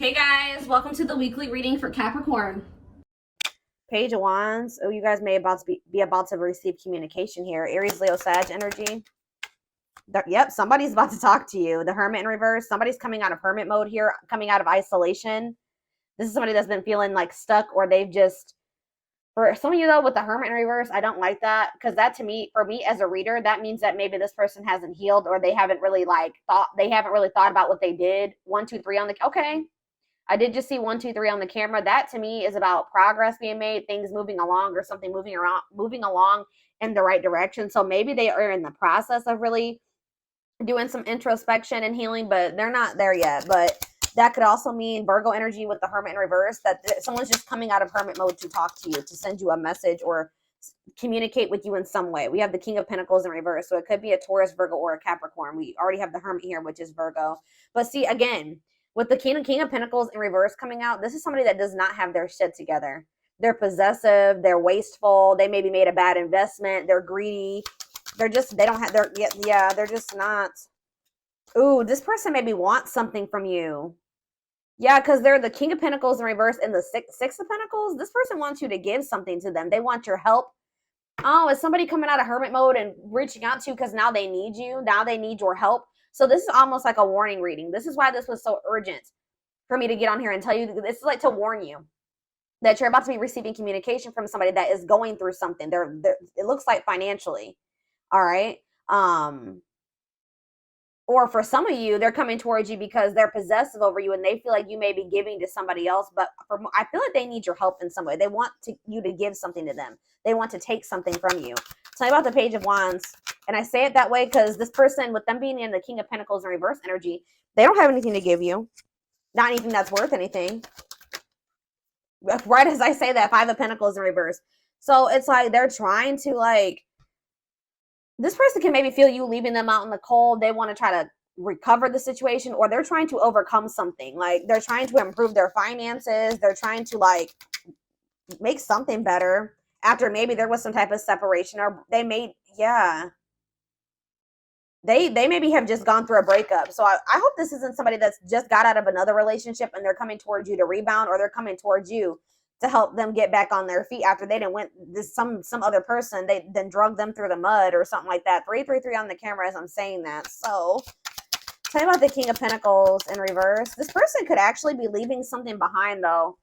Hey guys, welcome to the weekly reading for Capricorn. Page of Wands. Oh, you guys may be about to receive communication here. Aries, Leo, Sag energy. Yep, somebody's about to talk to you. The Hermit in reverse. Somebody's coming out of hermit mode here, coming out of isolation. This is somebody that's been feeling like stuck, or they've just, for some of you though, with the Hermit in reverse, I don't like that, because that, to me, for me as a reader, that means that maybe this person hasn't healed, or they haven't really thought about what they did. 1, 2, 3 on the, okay. I did just see 1, 2, 3 on the camera. That to me is about progress being made, things moving along, or something moving along in the right direction. So maybe they are in the process of really doing some introspection and healing, but they're not there yet. But that could also mean Virgo energy with the Hermit in reverse, that someone's just coming out of hermit mode to talk to you, to send you a message or communicate with you in some way. We have the King of Pentacles in reverse, so it could be a Taurus, Virgo, or a Capricorn. We already have the Hermit here, which is Virgo. But see, again, with the King of Pentacles in reverse coming out, this is somebody that does not have their shit together. They're possessive, they're wasteful, they maybe made a bad investment, they're greedy. They're just not. Ooh, this person maybe wants something from you. Yeah, because they're the King of Pentacles in reverse and the Six of Pentacles. This person wants you to give something to them. They want your help. Oh, is somebody coming out of hermit mode and reaching out to you because now they need you? Now they need your help. So this is almost like a warning reading. This is why this was so urgent for me to get on here and tell you. This is like to warn you that you're about to be receiving communication from somebody that is going through something. It looks like financially. All right. Or for some of you, they're coming towards you because they're possessive over you and they feel like you may be giving to somebody else. But I feel like they need your help in some way. They want you to give something to them. They want to take something from you. Tell me about the Page of Wands. And I say it that way because this person, with them being in the King of Pentacles in reverse energy, they don't have anything to give you. Not anything that's worth anything. Right as I say that, Five of Pentacles in reverse. So it's like they're trying to, like, this person can maybe feel you leaving them out in the cold. They want to try to recover the situation, or they're trying to overcome something. Like, they're trying to improve their finances. They're trying to, like, make something better after maybe there was some type of separation, or they may, yeah. They maybe have just gone through a breakup. So I hope this isn't somebody that's just got out of another relationship and they're coming towards you to rebound, or they're coming towards you to help them get back on their feet after they didn't went this some other person, they then drug them through the mud or something like that. 333 on the camera as I'm saying that. So tell me about the King of Pentacles in reverse. This person could actually be leaving something behind though.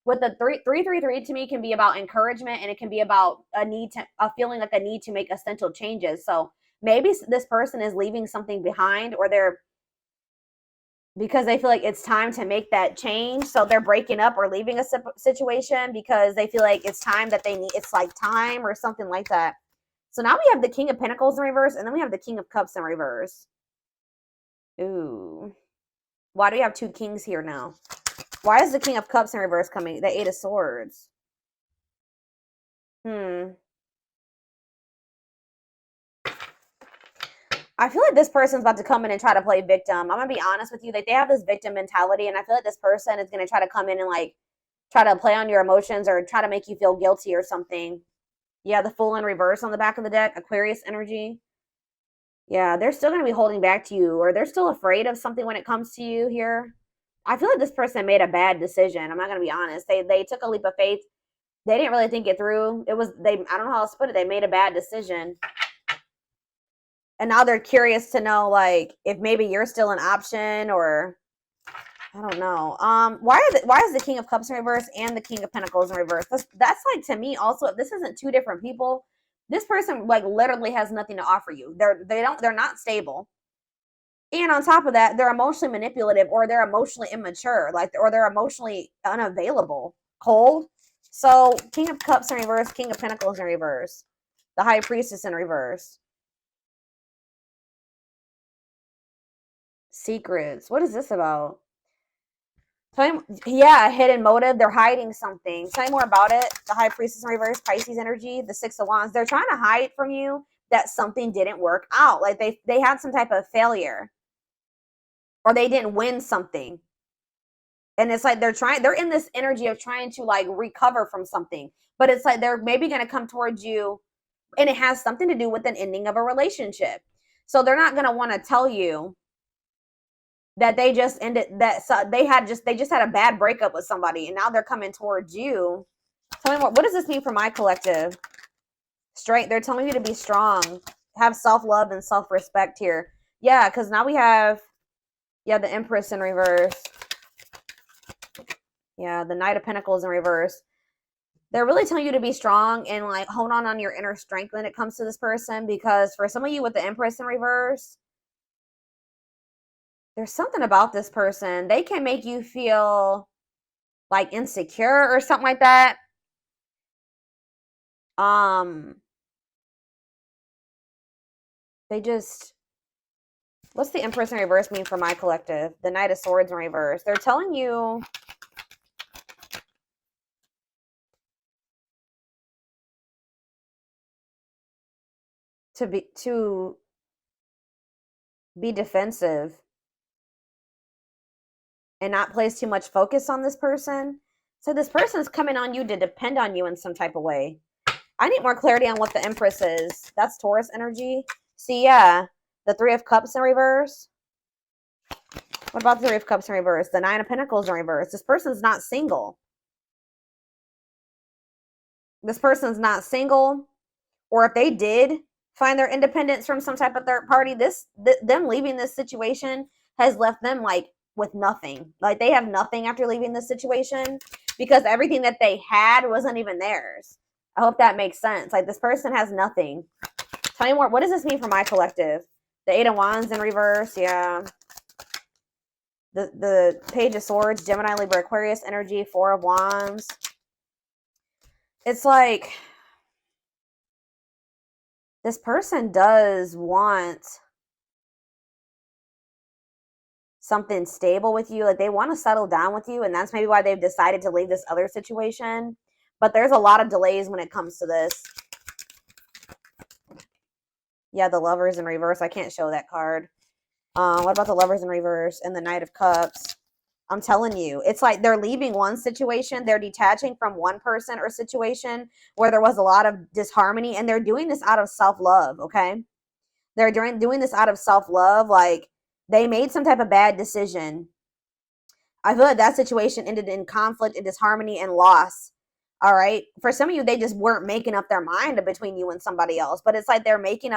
With the 333 to me can be about encouragement, and it can be about a feeling like a need to make essential changes. So maybe this person is leaving something behind, or they're, because they feel like it's time to make that change. So they're breaking up or leaving a situation because they feel like it's time that they need, it's like time or something like that. So now we have the King of Pentacles in reverse, and then we have the King of Cups in reverse. Ooh. Why do we have two kings here now? Why is the King of Cups in reverse coming? The Eight of Swords. I feel like this person's about to come in and try to play victim. I'm going to be honest with you. Like, they have this victim mentality, and I feel like this person is going to try to come in and, like, try to play on your emotions or try to make you feel guilty or something. Yeah, the Fool in reverse on the back of the deck. Aquarius energy. Yeah, they're still going to be holding back to you, or they're still afraid of something when it comes to you here. I feel like this person made a bad decision. I'm not going to be honest. They took a leap of faith. They didn't really think it through. I don't know how else to put it. They made a bad decision. And now they're curious to know, like, if maybe you're still an option, or I don't know. Why is the King of Cups in reverse and the King of Pentacles in reverse? That's like, to me also, if this isn't two different people, this person like literally has nothing to offer you. They're not stable. And on top of that, they're emotionally manipulative, or they're emotionally immature, like, or they're emotionally unavailable, cold. So King of Cups in reverse, King of Pentacles in reverse, the High Priestess in reverse. Secrets. What is this about? Yeah, hidden motive. They're hiding something. Tell me more about it. The High Priestess in reverse, Pisces energy, the Six of Wands. They're trying to hide from you that something didn't work out. Like, they had some type of failure, or they didn't win something. And it's like they're in this energy of trying to, like, recover from something. But it's like they're maybe going to come towards you, and it has something to do with an ending of a relationship. So they're not going to want to tell you that they just ended, that they just had a bad breakup with somebody and now they're coming towards you. Tell me what does this mean for my collective? Straight, they're telling you to be strong, have self-love and self-respect here. Yeah, because now we have, yeah, the Empress in reverse. Yeah, the Knight of Pentacles in reverse. They're really telling you to be strong and like hold on your inner strength when it comes to this person, because for some of you with the Empress in reverse, there's something about this person. They can make you feel like insecure or something like that. They just, what's the Empress in reverse mean for my collective? The Knight of Swords in reverse. They're telling you to be defensive and not place too much focus on this person. So this person is coming on you to depend on you in some type of way. I need more clarity on what the Empress is. That's Taurus energy. See, yeah, the Three of Cups in reverse. What about the Three of Cups in reverse? The Nine of Pentacles in reverse. This person's not single. This person's not single. Or if they did find their independence from some type of third party, them leaving this situation has left them like with nothing. Like they have nothing after leaving this situation because everything that they had wasn't even theirs. I hope that makes sense. Like this person has nothing. Tell me more. What does this mean for my collective? The Eight of Wands in reverse. Yeah. The Page of Swords, Gemini, Libra, Aquarius energy, Four of Wands. It's like this person does want something stable with you. Like they want to settle down with you, and that's maybe why they've decided to leave this other situation. But there's a lot of delays when it comes to this. Yeah, the Lovers in reverse. I can't show that card. What about the Lovers in reverse and the Knight of Cups? I'm telling you, it's like they're leaving one situation. They're detaching from one person or situation where there was a lot of disharmony, and they're doing this out of self-love, okay? They're doing this out of self-love. Like they made some type of bad decision. I feel like that situation ended in conflict and disharmony and loss. All right. For some of you, they just weren't making up their mind between you and somebody else. But it's like they're making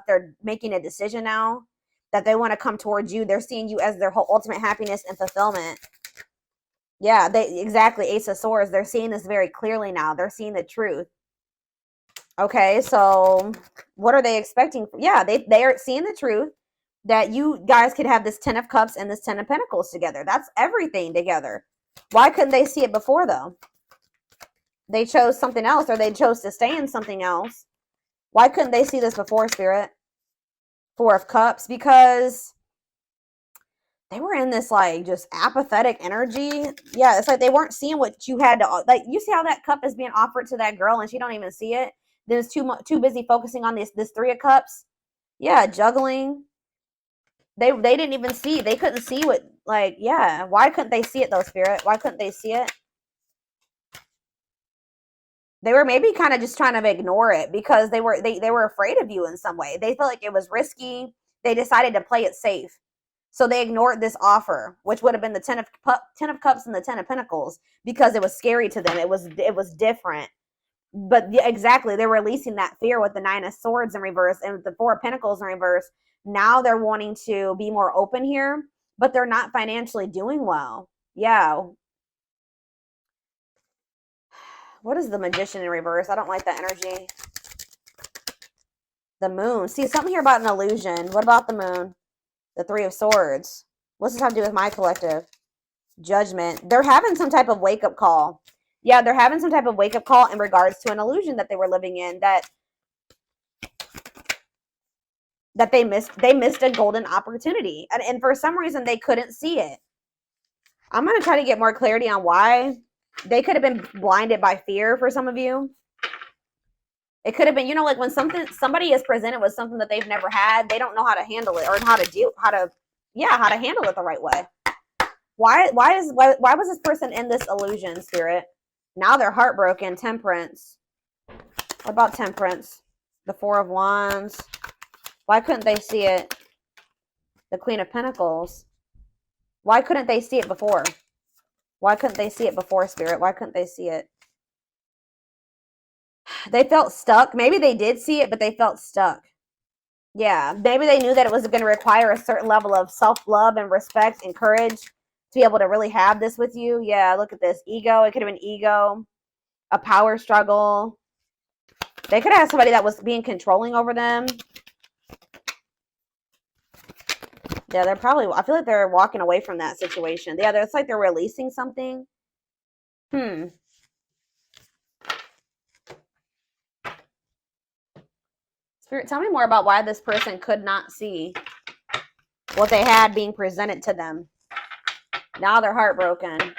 they're making a decision now that they want to come towards you. They're seeing you as their whole ultimate happiness and fulfillment. Yeah, exactly. Ace of Swords. They're seeing this very clearly now. They're seeing the truth. Okay, so what are they expecting? Yeah, they are seeing the truth that you guys could have this Ten of Cups and this Ten of Pentacles together. That's everything together. Why couldn't they see it before, though? They chose something else, or they chose to stay in something else. Why couldn't they see this before, Spirit? Four of Cups, because they were in this like just apathetic energy. Yeah, it's like they weren't seeing what you had to, like, you see how that cup is being offered to that girl and she don't even see it. There's too busy focusing on this Three of Cups. Yeah, juggling. They didn't even see. They couldn't see what, like, yeah. Why couldn't they see it though, Spirit? Why couldn't they see it? They were maybe kind of just trying to ignore it because they were afraid of you in some way. They felt like it was risky. They decided to play it safe. So they ignored this offer, which would have been the Ten of Cups and the Ten of Pentacles, because it was scary to them. It was different. But yeah, exactly, they're releasing that fear with the Nine of Swords in reverse and with the Four of Pentacles in reverse. Now they're wanting to be more open here, but they're not financially doing well. Yeah. What is the Magician in reverse? I don't like that energy. The Moon. See, something here about an illusion. What about the Moon? The Three of Swords. What's this have to do with my collective? Judgment. They're having some type of wake-up call. Yeah, they're having some type of wake-up call in regards to an illusion that they were living in, that they missed a golden opportunity. And for some reason, they couldn't see it. I'm going to try to get more clarity on why. They could have been blinded by fear for some of you. It could have been, like when somebody is presented with something that they've never had, they don't know how to handle it or how to handle it the right way. Why was this person in this illusion, Spirit? Now they're heartbroken. Temperance. What about Temperance? The Four of Wands. Why couldn't they see it? The Queen of Pentacles. Why couldn't they see it before? Why couldn't they see it before, Spirit? Why couldn't they see it? They felt stuck. Maybe they did see it, but they felt stuck. Yeah, maybe they knew that it was going to require a certain level of self-love and respect and courage to be able to really have this with you. Yeah, look at this. Ego. It could have been ego, a power struggle. They could have had somebody that was being controlling over them. Yeah, they're probably, I feel like they're walking away from that situation. Yeah, it's like they're releasing something. Spirit, tell me more about why this person could not see what they had being presented to them. Now they're heartbroken.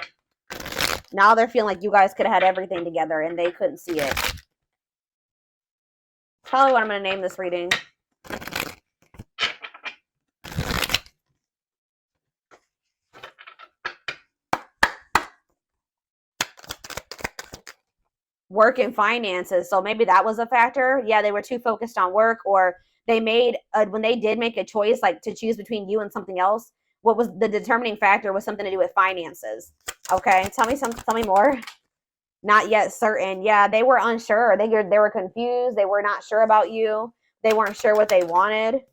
Now they're feeling like you guys could have had everything together and they couldn't see it. Probably what I'm going to name this reading. Work and finances. So maybe that was a factor. Yeah, they were too focused on work, or they made, when they did make a choice, like to choose between you and something else, what was the determining factor was something to do with finances. Okay, tell me more. Not yet certain. Yeah, they were unsure. They were confused. They were not sure about you. They weren't sure what they wanted.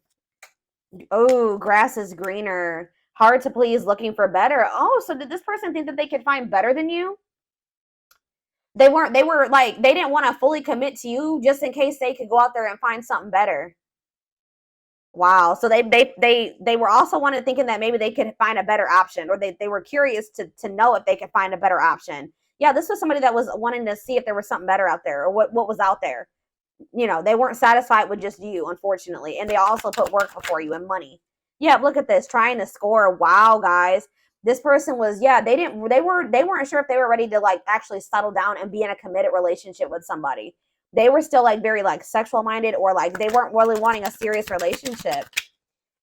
Oh, grass is greener. Hard to please, looking for better. Oh, so did this person think that they could find better than you? They were like, they didn't want to fully commit to you just in case they could go out there and find something better. Wow. So they were also thinking that maybe they could find a better option, or they were curious to know if they could find a better option. Yeah, this was somebody that was wanting to see if there was something better out there, or what was out there. You know, they weren't satisfied with just you, unfortunately. And they also put work before you and money. Yeah, look at this, trying to score. Wow, guys. This person was, yeah, they weren't sure if they were ready to like actually settle down and be in a committed relationship with somebody. They were still like very like sexual minded, or like they weren't really wanting a serious relationship.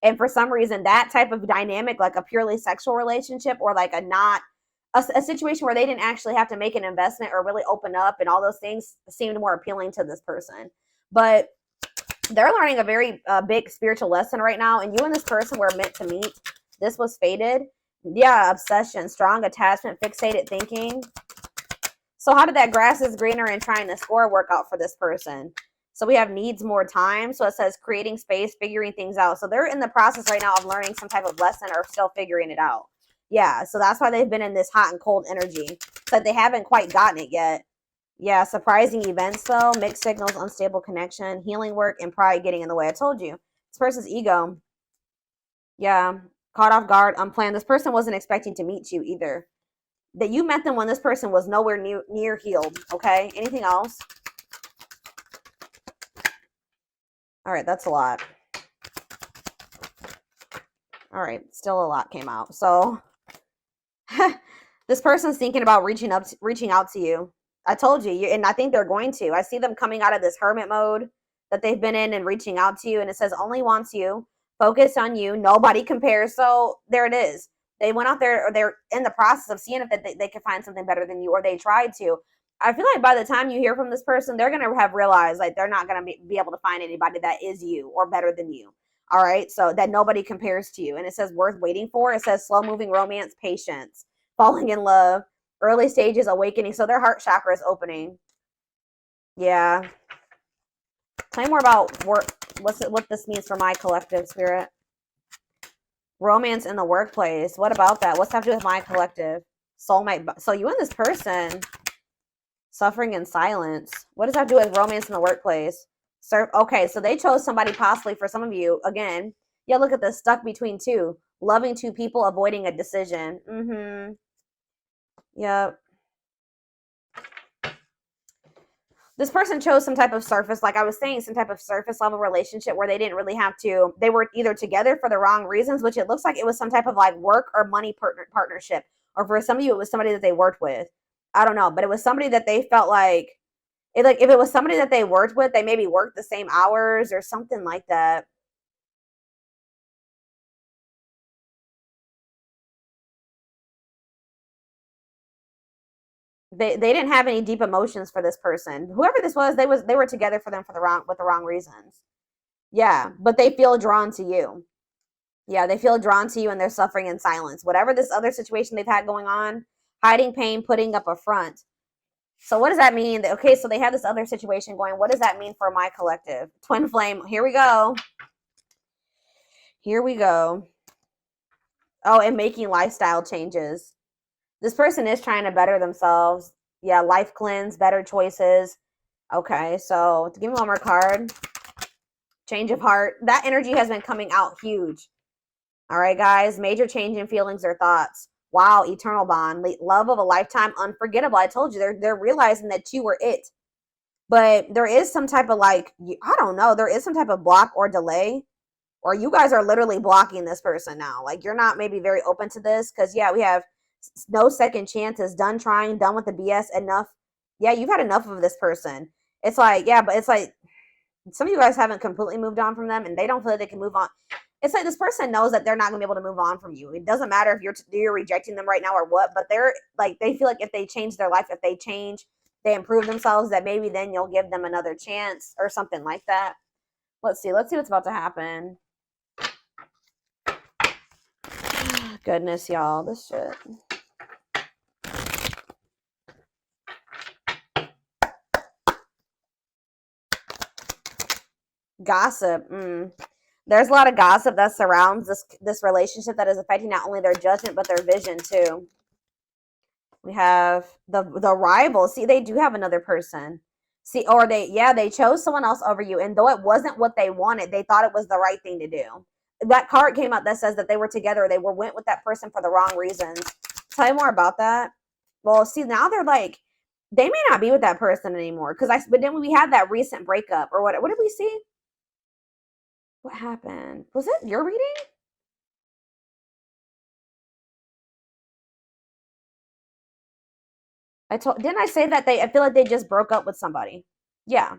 And for some reason, that type of dynamic, like a purely sexual relationship, or like a situation where they didn't actually have to make an investment or really open up and all those things, seemed more appealing to this person. But they're learning a very big spiritual lesson right now, and you and this person were meant to meet. This was fated. Yeah, obsession, strong attachment, fixated thinking. So how did that grass is greener and trying to score work out for this person? So we have needs more time. So it says creating space, figuring things out. So they're in the process right now of learning some type of lesson, or still figuring it out. Yeah, so that's why they've been in this hot and cold energy. But they haven't quite gotten it yet. Yeah, surprising events though, mixed signals, unstable connection, healing work, and pride getting in the way. I told you. This person's ego. Yeah, caught off guard, unplanned. This person wasn't expecting to meet you either. That you met them when this person was nowhere near healed. Okay, anything else? All right, that's a lot. All right, still a lot came out. So this person's thinking about reaching out to you. I told you, and I think they're going to. I see them coming out of this hermit mode that they've been in and reaching out to you. And it says only wants you, focus on you, nobody compares. So there it is. They went out there, or they're in the process of seeing if they could find something better than you, or they tried to. I feel like by the time you hear from this person, they're going to have realized like they're not going to be able to find anybody that is you or better than you. All right. So that nobody compares to you. And it says worth waiting for. It says slow moving romance, patience, falling in love, early stages, awakening. So their heart chakra is opening. Yeah. Tell me more about what this means for my collective, Spirit. Romance in the workplace. What about that? What's that have to do with my collective? Soulmate. So you and this person, suffering in silence. What does that do with romance in the workplace? Okay, so they chose somebody possibly for some of you. Again, yeah, look at this, stuck between two. Loving two people, avoiding a decision. Yep. This person chose some type of surface, like I was saying, some type of surface level relationship where they didn't really have to, they were either together for the wrong reasons, which it looks like it was some type of like work or money partnership. Or for some of you, it was somebody that they worked with. I don't know, but it was somebody that they felt like if it was somebody that they worked with, they maybe worked the same hours or something like that. They didn't have any deep emotions for this person. Whoever this was, they were together with the wrong reasons. Yeah, but they feel drawn to you. Yeah, they feel drawn to you and they're suffering in silence. Whatever this other situation they've had going on, hiding pain, putting up a front. So what does that mean? Okay, so they have this other situation going. What does that mean for my collective? Twin flame. Here we go. Here we go. Oh, and making lifestyle changes. This person is trying to better themselves. Yeah, life cleanse, better choices. Okay, so give me one more card. Change of heart. That energy has been coming out huge. All right, guys. Major change in feelings or thoughts. Wow, eternal bond. Love of a lifetime, unforgettable. I told you, they're realizing that you were it. But there is some type of like, I don't know, there is some type of block or delay. Or you guys are literally blocking this person now. Like, you're not maybe very open to this. Because, yeah, we have no second chances. Done trying. Done with the BS. Enough. Yeah, you've had enough of this person. It's like, yeah, but it's like some of you guys haven't completely moved on from them. And they don't feel like they can move on. It's like this person knows that they're not going to be able to move on from you. It doesn't matter if you're rejecting them right now or what. But they're like, they feel like if they change their life, if they change, they improve themselves, that maybe then you'll give them another chance or something like that. Let's see what's about to happen. Goodness, y'all, this shit. Gossip. There's a lot of gossip that surrounds this relationship that is affecting not only their judgment but their vision too. We have the rival. See, they do have another person. See, or they chose someone else over you, and though it wasn't what they wanted, they thought it was the right thing to do. That card came out that says that they were together. They went with that person for the wrong reasons. Tell you more about that. Well, see, now they're like, they may not be with that person anymore. But then we had that recent breakup or what did we see? What happened? Was it your reading? Didn't I say that I feel like they just broke up with somebody? Yeah.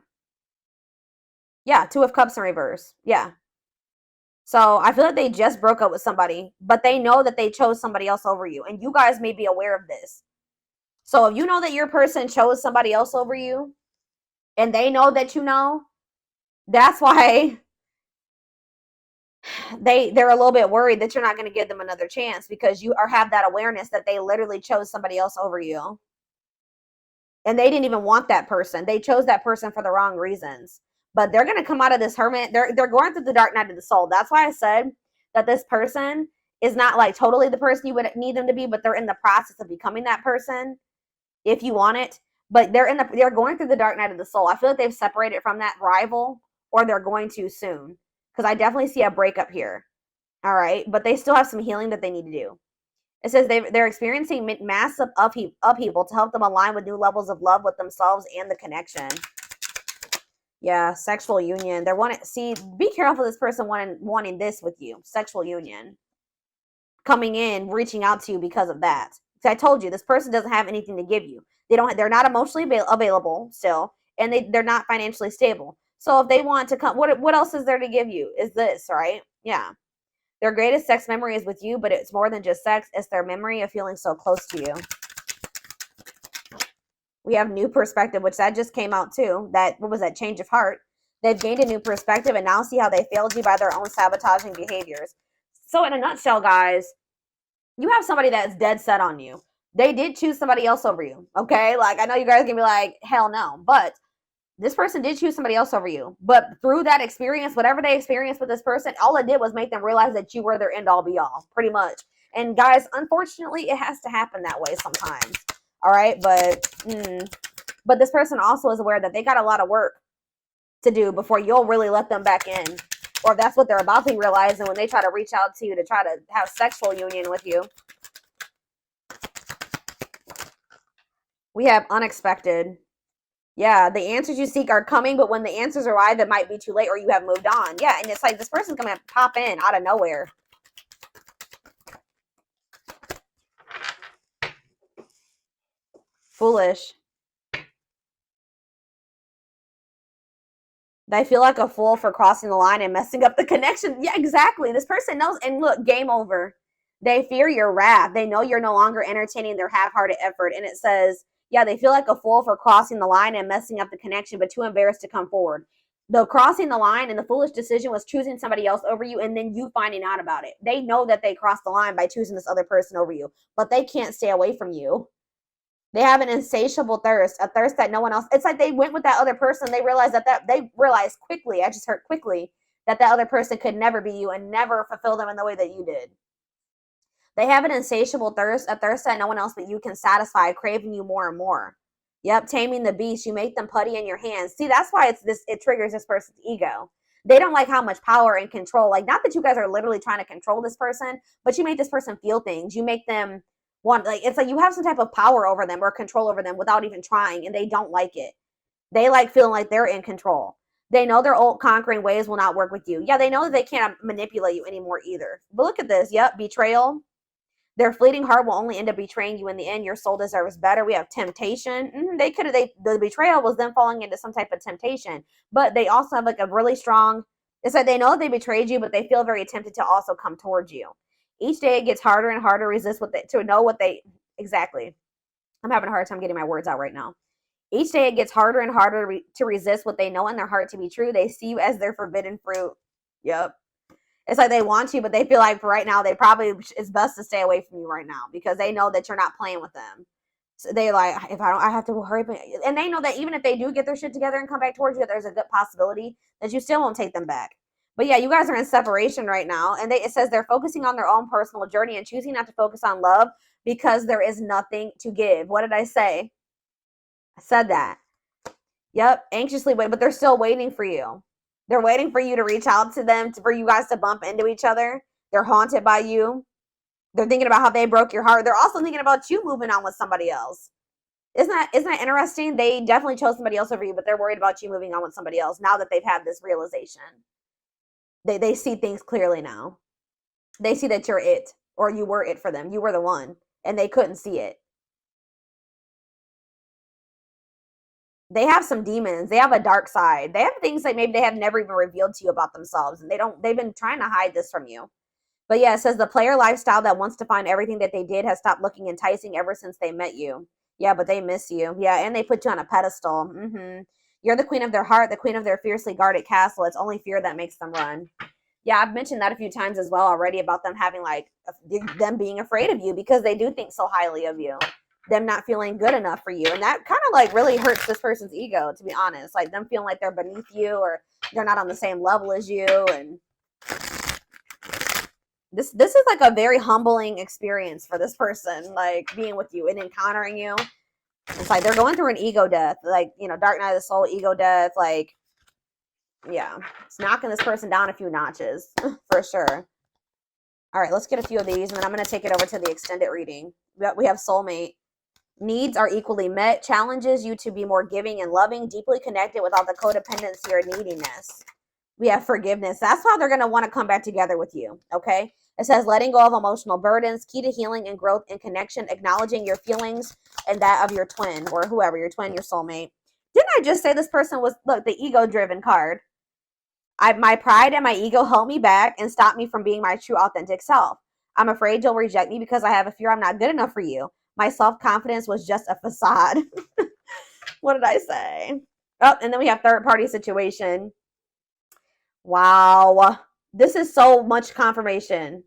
Yeah, Two of Cups in reverse. Yeah. So I feel like they just broke up with somebody, but they know that they chose somebody else over you. And you guys may be aware of this. So if you know that your person chose somebody else over you, and they know that you know, that's why they're a little bit worried that you're not going to give them another chance, because you have that awareness that they literally chose somebody else over you. And they didn't even want that person. They chose that person for the wrong reasons. But they're going to come out of this hermit. They're going through the dark night of the soul. That's why I said that this person is not like totally the person you would need them to be, but they're in the process of becoming that person if you want it. But they're going through the dark night of the soul. I feel like they've separated from that rival, or they're going to soon, because I definitely see a breakup here. All right. But they still have some healing that they need to do. It says they're experiencing massive upheaval to help them align with new levels of love with themselves and the connection. Yeah, sexual union. Be careful this person wanting this with you. Sexual union. Coming in, reaching out to you because of that. I told you, this person doesn't have anything to give you. They're not emotionally available still, and they're not financially stable. So if they want to come, what else is there to give you? Is this, right? Yeah. Their greatest sex memory is with you, but it's more than just sex. It's their memory of feeling so close to you. We have new perspective, which that just came out too. What was that? Change of heart. They've gained a new perspective and now see how they failed you by their own sabotaging behaviors. So in a nutshell, guys, you have somebody that's dead set on you. They did choose somebody else over you. Okay? Like, I know you guys are going to be like, hell no. But this person did choose somebody else over you. But through that experience, whatever they experienced with this person, all it did was make them realize that you were their end all be all, pretty much. And guys, unfortunately, it has to happen that way sometimes. All right? But this person also is aware that they got a lot of work to do before you'll really let them back in. Or that's what they're about to realize. And when they try to reach out to you to try to have sexual union with you. We have unexpected. Yeah, the answers you seek are coming, but when the answers arrive, it might be too late or you have moved on. Yeah, and it's like this person's going to pop in out of nowhere. Foolish. They feel like a fool for crossing the line and messing up the connection. Yeah, exactly. This person knows. And look, game over. They fear your wrath. They know you're no longer entertaining their half-hearted effort. And it says, yeah, they feel like a fool for crossing the line and messing up the connection, but too embarrassed to come forward. The crossing the line and the foolish decision was choosing somebody else over you and then you finding out about it. They know that they crossed the line by choosing this other person over you, but they can't stay away from you. They have an insatiable thirst, a thirst that no one else. It's like they went with that other person. They realized they realized quickly. I just heard quickly that other person could never be you and never fulfill them in the way that you did. They have an insatiable thirst, a thirst that no one else but you can satisfy, craving you more and more. Yep, taming the beast. You make them putty in your hands. See, that's why it triggers this person's ego. They don't like how much power and control. Like, not that you guys are literally trying to control this person, but you make this person feel things. You make them want, like, it's like you have some type of power over them or control over them without even trying, and they don't like it. They like feeling like they're in control. They know their old conquering ways will not work with you. Yeah, they know that they can't manipulate you anymore either. But look at this. Yep, betrayal. Their fleeting heart will only end up betraying you in the end. Your soul deserves better. We have temptation. The betrayal was them falling into some type of temptation, but they also have like a really strong, it's like they know they betrayed you, but they feel very tempted to also come towards you. Each day it gets harder and harder to resist exactly. I'm having a hard time getting my words out right now. Each day it gets harder and harder to resist what they know in their heart to be true. They see you as their forbidden fruit. Yep. It's like they want you, but they feel like for right now, it's best to stay away from you right now because they know that you're not playing with them. So they like, I have to hurry up. And they know that even if they do get their shit together and come back towards you, there's a good possibility that you still won't take them back. But yeah, you guys are in separation right now. And it says they're focusing on their own personal journey and choosing not to focus on love because there is nothing to give. What did I say? I said that. Yep, anxiously wait, but they're still waiting for you. They're waiting for you to reach out to them, for you guys to bump into each other. They're haunted by you. They're thinking about how they broke your heart. They're also thinking about you moving on with somebody else. Isn't that interesting? They definitely chose somebody else over you, but they're worried about you moving on with somebody else now that they've had this realization. They see things clearly now. They see that you're it, or you were it for them. You were the one, and they couldn't see it. They have some demons. They have a dark side. They have things that maybe they have never even revealed to you about themselves. And they've been trying to hide this from you. But yeah, it says the player lifestyle that wants to find everything that they did has stopped looking enticing ever since they met you. Yeah, but they miss you. Yeah, and they put you on a pedestal. You're the queen of their heart, the queen of their fiercely guarded castle. It's only fear that makes them run. Yeah, I've mentioned that a few times as well already about them having them being afraid of you because they do think so highly of you. Them not feeling good enough for you, and that kind of really hurts this person's ego, to be honest. Like them feeling like they're beneath you or they're not on the same level as you. And this is like a very humbling experience for this person, like being with you and encountering you. It's like they're going through an ego death, dark night of the soul, ego death. Like, yeah, it's knocking this person down a few notches for sure. All right, let's get a few of these, and then I'm going to take it over to the extended reading. We have soulmate. Needs are equally met, challenges you to be more giving and loving, deeply connected without the codependency or neediness. We have forgiveness. That's how they're going to want to come back together with you, okay? It says letting go of emotional burdens, key to healing and growth and connection, acknowledging your feelings and that of your twin or whoever, your twin, your soulmate. Didn't I just say this person was, look, the ego-driven card? My pride and my ego held me back and stopped me from being my true authentic self. I'm afraid you'll reject me because I have a fear I'm not good enough for you. My self-confidence was just a facade. What did I say? Oh, and then we have third-party situation. Wow. This is so much confirmation.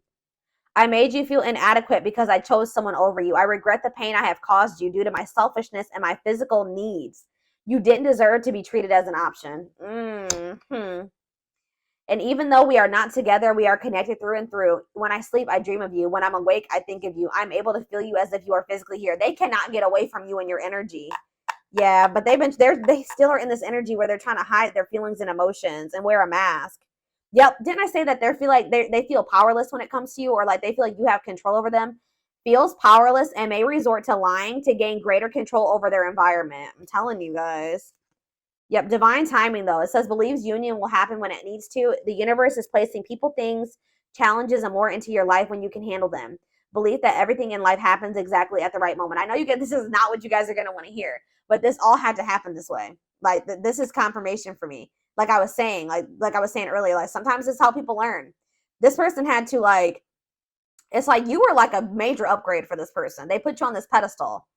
I made you feel inadequate because I chose someone over you. I regret the pain I have caused you due to my selfishness and my physical needs. You didn't deserve to be treated as an option. And even though we are not together, we are connected through and through. When I sleep, I dream of you. When I'm awake, I think of you. I'm able to feel you as if you are physically here. They cannot get away from you and your energy. Yeah, but they still are in this energy where they're trying to hide their feelings and emotions and wear a mask. Yep. Didn't I say that they feel powerless when it comes to you, or like they feel like you have control over them? Feels powerless and may resort to lying to gain greater control over their environment. I'm telling you guys. Yep, divine timing, though. It says, believes union will happen when it needs to. The universe is placing people, things, challenges, and more into your life when you can handle them. Belief that everything in life happens exactly at the right moment. I know this is not what you guys are going to want to hear, but this all had to happen this way. Like, this is confirmation for me. Like I was saying, like I was saying earlier, like sometimes it's how people learn. This person had to it's like you were like a major upgrade for this person. They put you on this pedestal.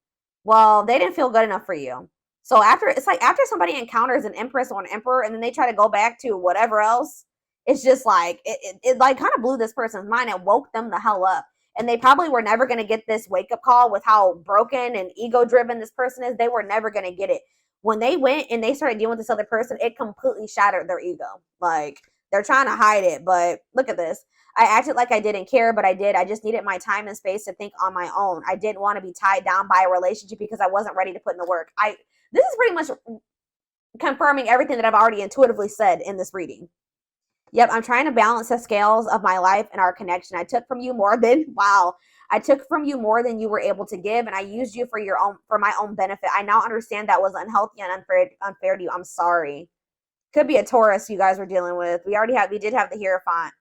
Well, they didn't feel good enough for you. So after, it's like after somebody encounters an empress or an emperor and then they try to go back to whatever else, it's just like it like kind of blew this person's mind and woke them the hell up. And they probably were never going to get this wake up call with how broken and ego driven this person is. They were never going to get it. When they went and they started dealing with this other person, it completely shattered their ego. Like, they're trying to hide it, but look at this. I acted like I didn't care, but I did. I just needed my time and space to think on my own. I didn't want to be tied down by a relationship because I wasn't ready to put in the work. This is pretty much confirming everything that I've already intuitively said in this reading. Yep, I'm trying to balance the scales of my life and our connection. I took from you more than, wow, I took from you more than you were able to give, and I used you for my own benefit. I now understand that was unhealthy and unfair to you. I'm sorry. Could be a Taurus you guys were dealing with. We did have the Hierophant.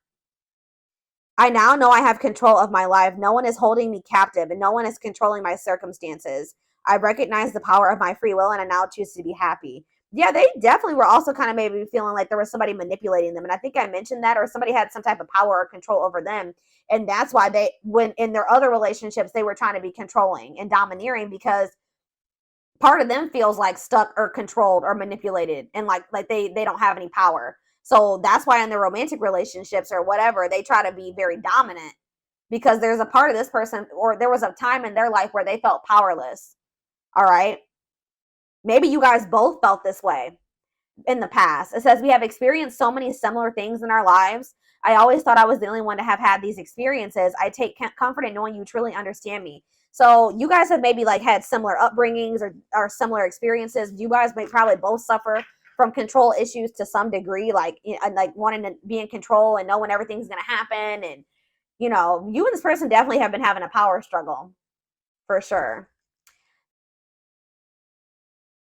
I now know I have control of my life. No one is holding me captive, and no one is controlling my circumstances. I recognize the power of my free will, and I now choose to be happy. Yeah, they definitely were also kind of maybe feeling like there was somebody manipulating them. And I think I mentioned that, or somebody had some type of power or control over them. And that's why when in their other relationships, they were trying to be controlling and domineering, because part of them feels like stuck or controlled or manipulated, and like they don't have any power. So that's why in their romantic relationships or whatever, they try to be very dominant, because there's a part of this person, or there was a time in their life where they felt powerless. All right. Maybe you guys both felt this way in the past. It says we have experienced so many similar things in our lives. I always thought I was the only one to have had these experiences. I take comfort in knowing you truly understand me. So you guys have maybe like had similar upbringings or similar experiences. You guys may probably both suffer from control issues to some degree, like wanting to be in control and know when everything's going to happen. And, you and this person definitely have been having a power struggle for sure.